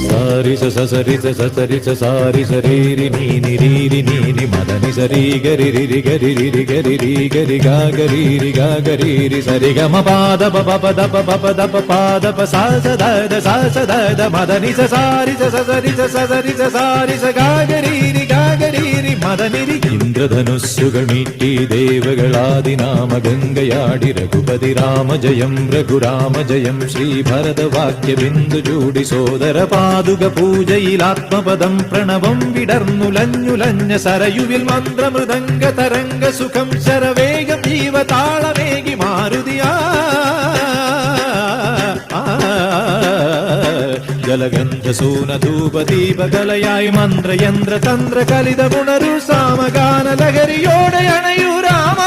സാരി സസരി സസരി സാരി സരീരി നീനി രീരി നീനി മദനി സരി ഗരി രി ഗരി രി ഗരി രി ഗരി ഗാ ഗരി രി ഗാ ഗരി രി സരി ഗമ പാദ പ പദ പ പദ പ പാദ പ സാ സ ദ മദനി സസാരി സസരി സസരി സാരി സ ഗാ ഗരി രി മദനി രി. ഇന്ദ്രധനുസ്സുകൾ മീട്ടി ദേവകളാദിനാമ ഗംഗയാടി രഘുപതി രാമ ജയം രഘുരാമ ജയം ശ്രീഭരതവാക്യ ബിന്ദു ചൂടി സോദര പാതുക പൂജയിലാത്മപദം പ്രണവം വിടർന്നുലഞ്ഞുലഞ്ഞ സരയുവിൽ മന്ത്രമൃദംഗ തരംഗ സുഖം ശരവേഗം ജീവതാളമേകി മാരുതിയാ ജലഗന്ധസൂനധൂപദീപകലയായി മന്ത്രയന്ത്ര തന്ത്ര കലിത ഗുണരു സാമഗാന ലഹരിയോടെ അണയൂ രാമ.